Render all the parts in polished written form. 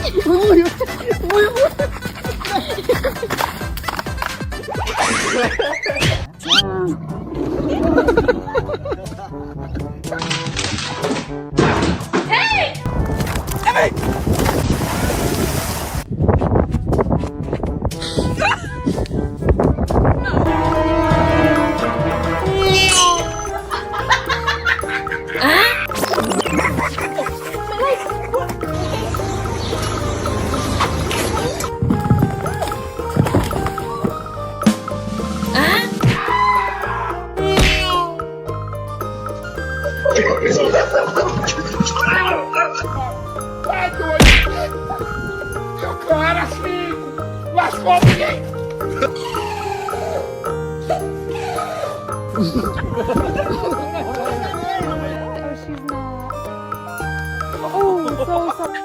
Uy! Uy! Cara, sim! Lascou ninguém! Oh, she's not. Oh, so sorry.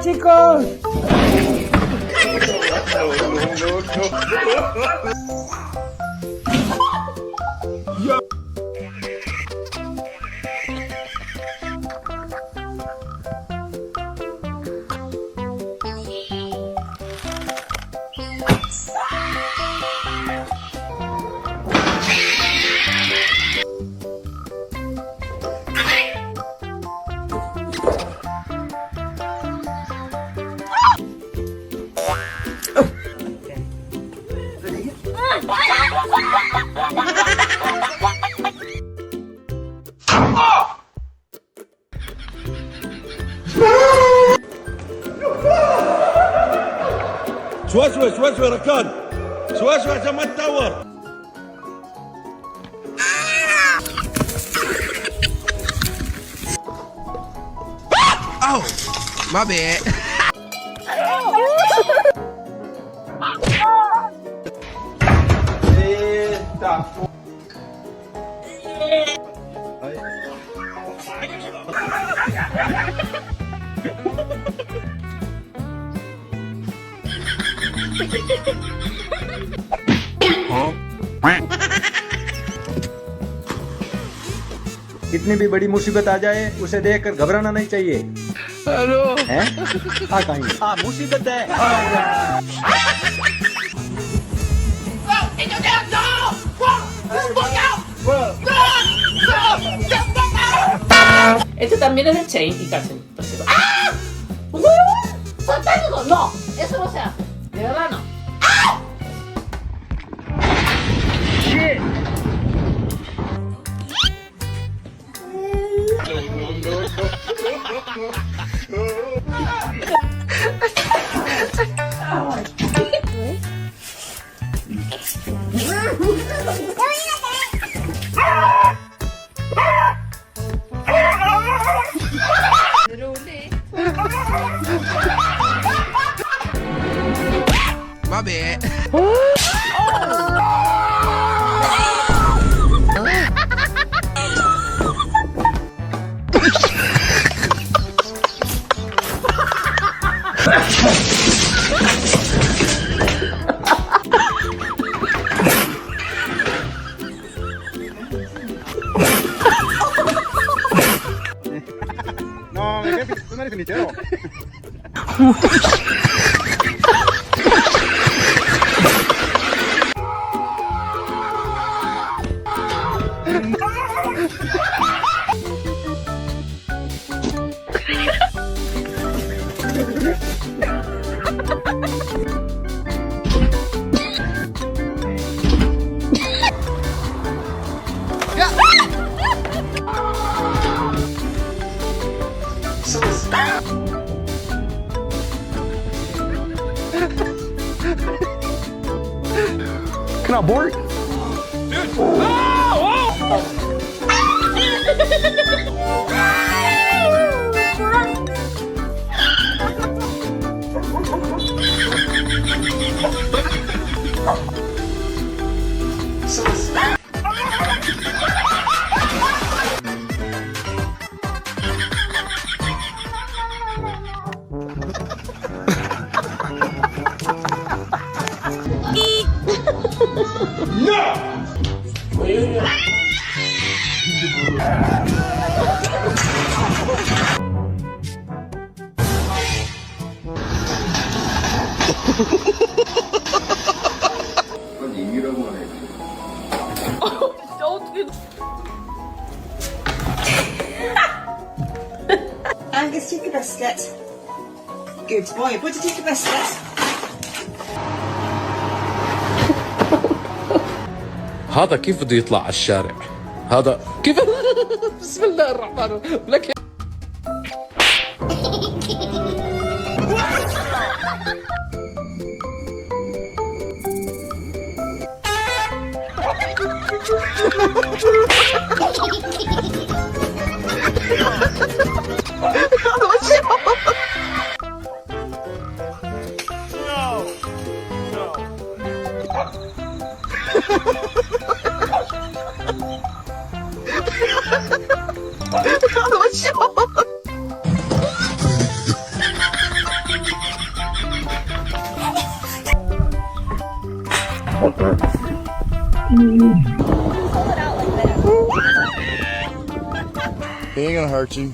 Chicos! شوي ركان شوي عشان ما تتطور Oh, my bad. कितनी भी बड़ी मुसीबत आ जाए उसे देखकर घबराना नहीं चाहिए। हेलो हैं? कहीं मुसीबत है। Este también es de Chain y Carson. ¡Ah! ¡Un huevón! ¡Satánico! No, eso no se hace. De verdad no. My bad. No. No, tú no eres cenicero. Can I board? Angus, take a biscuit. Good boy. Would you take a biscuit? هذا كيف بده يطلع على الشارع؟ هذا كيف؟ بسم الله الرحمن الرحيم لك. He ain't gonna hurt you.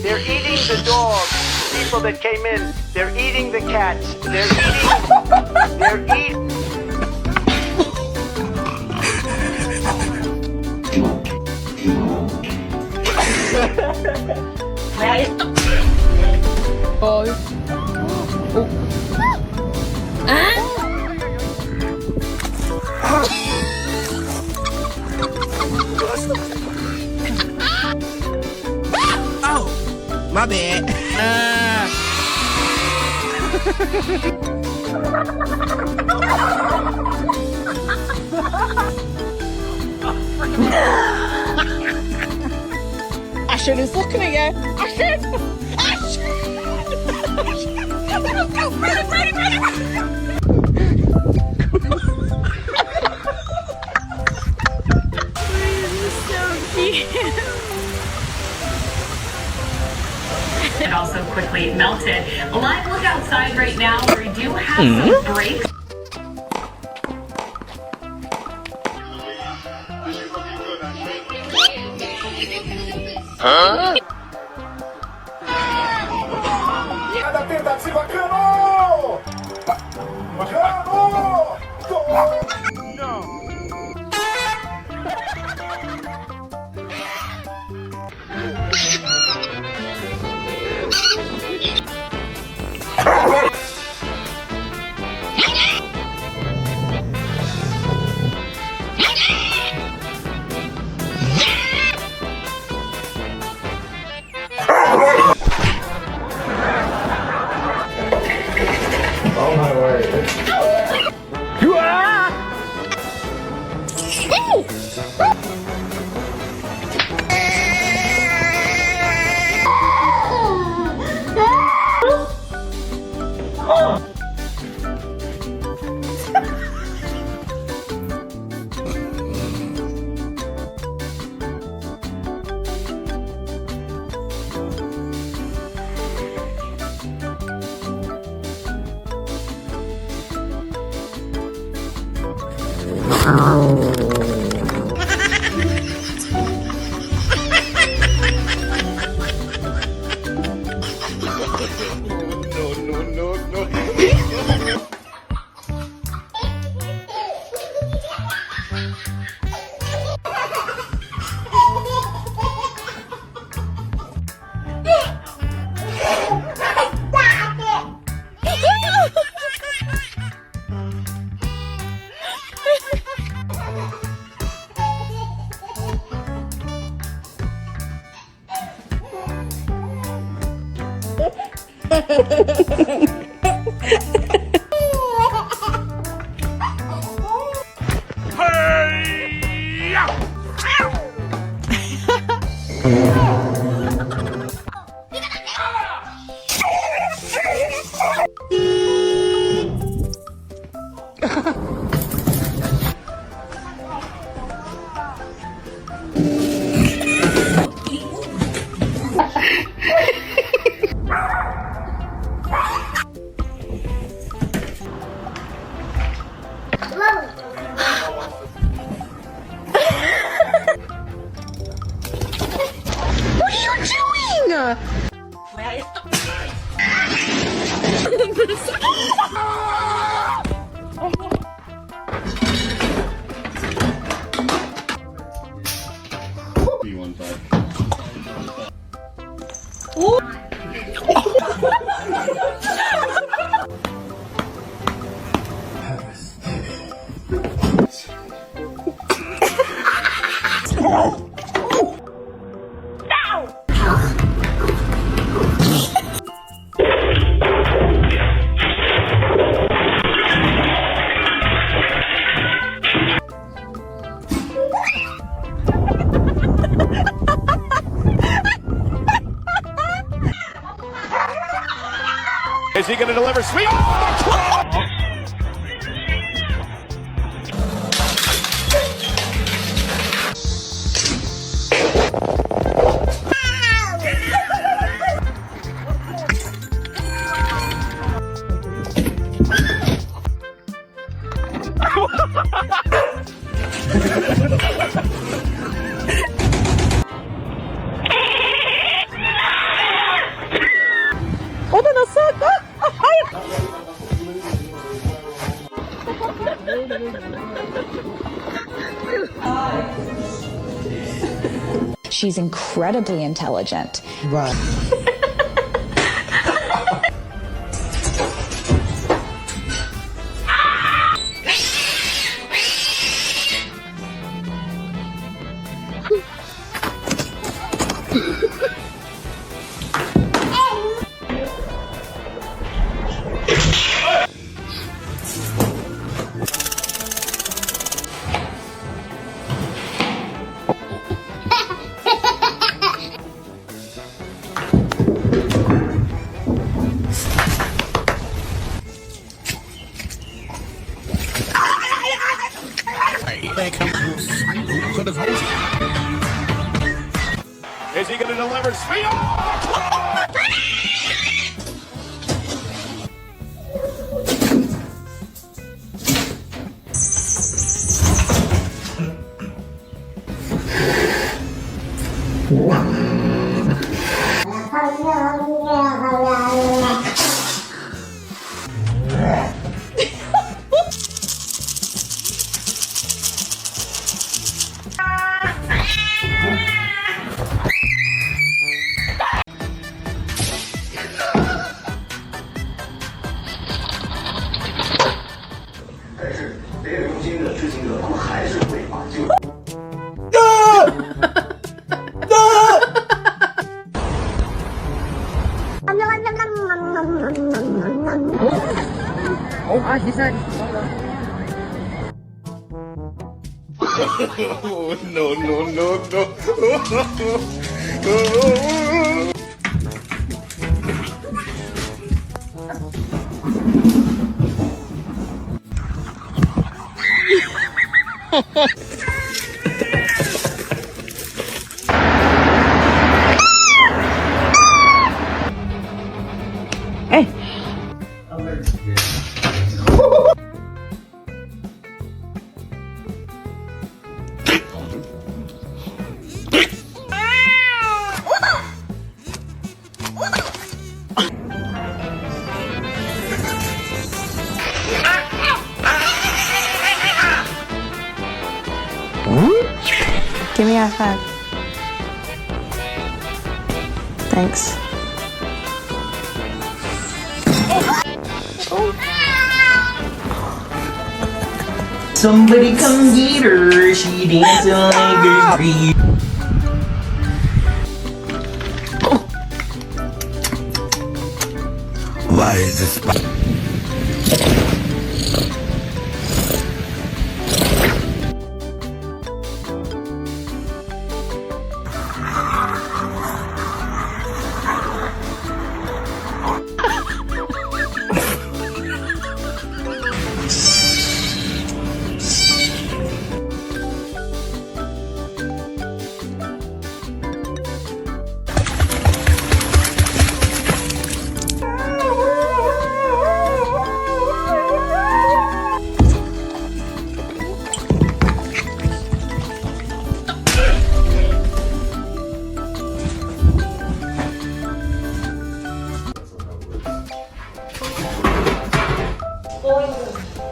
They're eating the dogs. People that came in. They're eating the cats. They're eating. Oh, my bad. Ashton is looking at you. Ashton! It also quickly melted. A live look outside right now where we do have some breaks. Cada tentativa, Cano! Cano! Is he going to deliver sweet? O da nasıl? Ah, hayır. She's incredibly intelligent. Right. Is he going to deliver? Speed! Give me a hug. Thanks. Somebody come get her. She dancing like a creep. Why is this?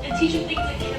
The teacher thinks I can't.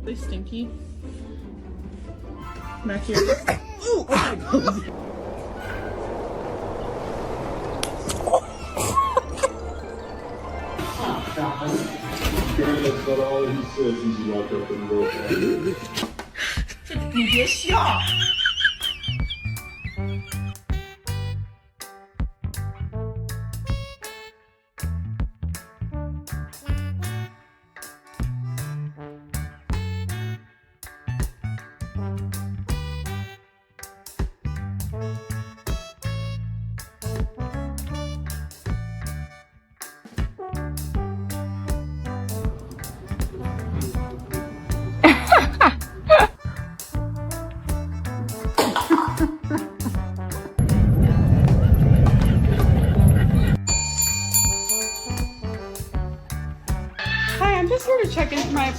They stinky. Back here. That's not all he says. He's walk up and go. 你别笑。second my.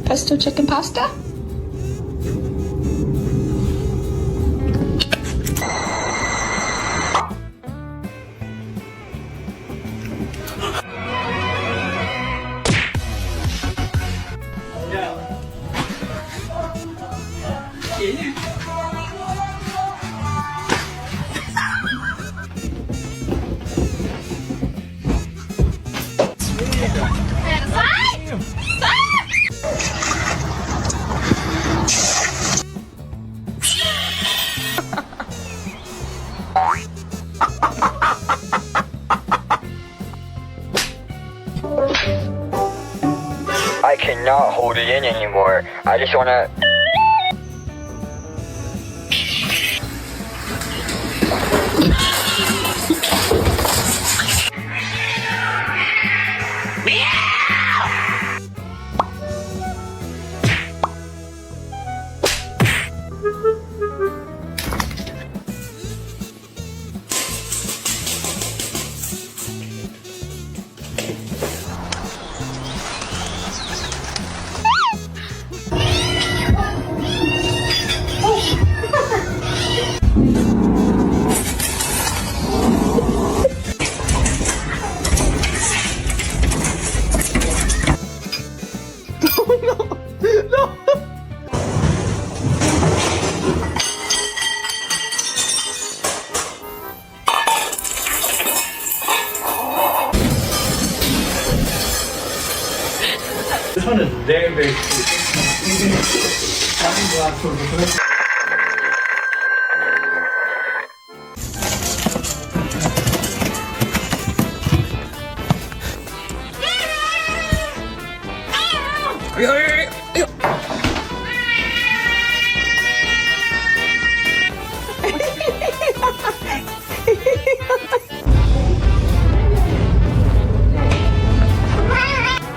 Pesto chicken pasta? I cannot hold it in anymore. I just wanna. This one is very, very sweet.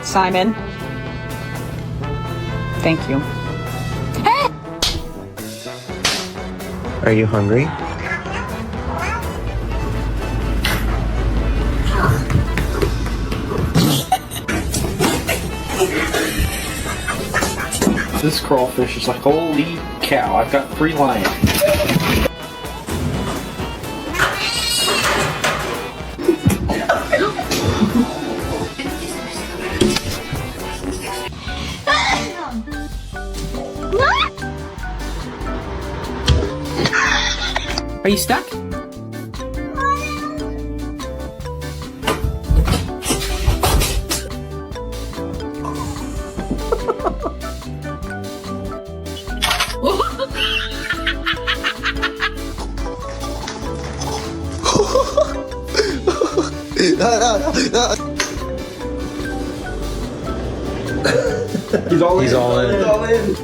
Simon. Thank you. Are you hungry? This crawfish is like, holy cow, I've got 3 lions. Are you stuck? He's all in. He's all in.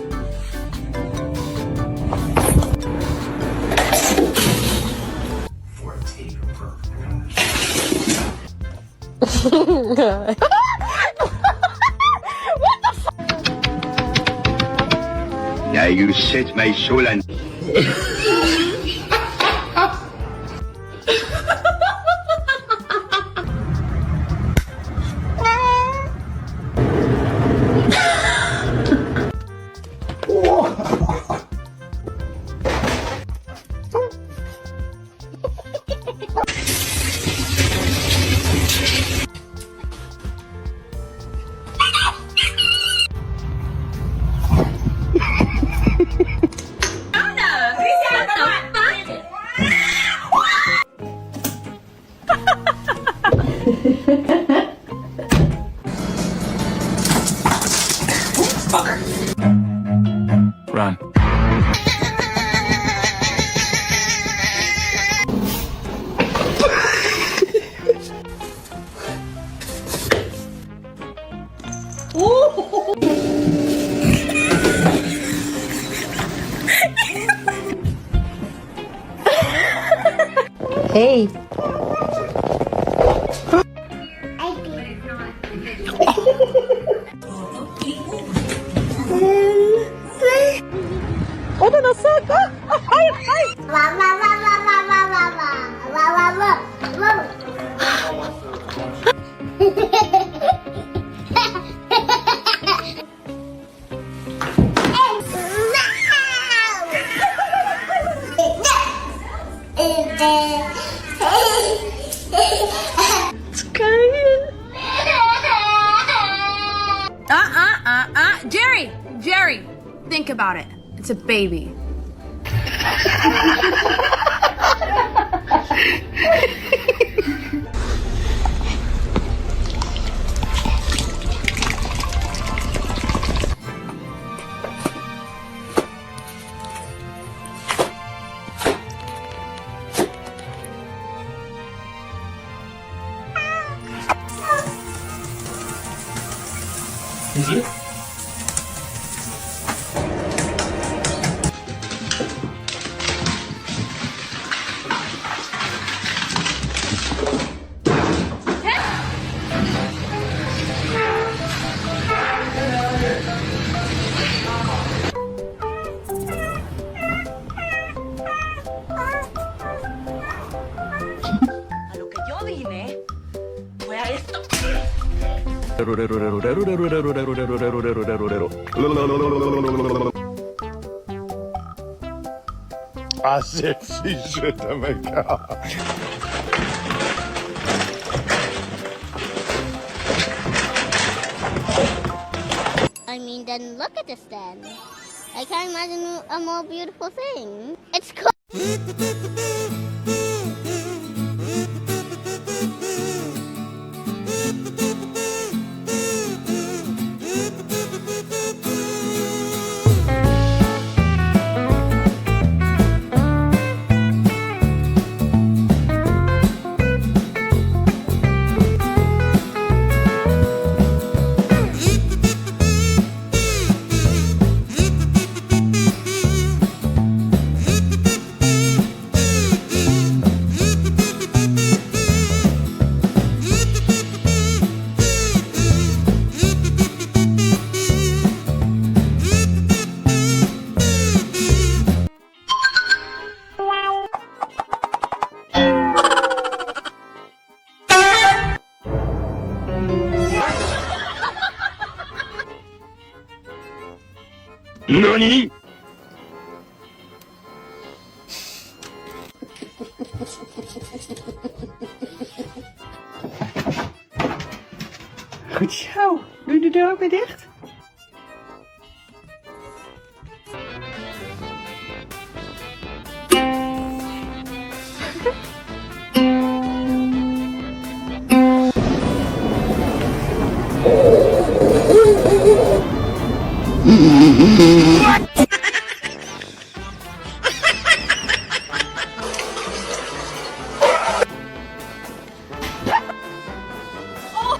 Yeah, you set my soul and. Run. Hey. Jerry, think about it. It's a baby. Is it? A lo que yo vine fue a esto. Ah, sexy, je t'aime. I mean, then look at this then. I can't imagine a more beautiful thing. It's cool. NANI?! Goed zo. Doe de deur ook weer dicht.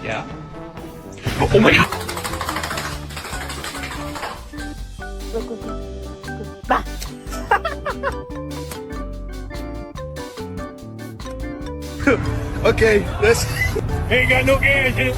Yeah. Oh my god! Okay, let's. Ain't got no gas in it.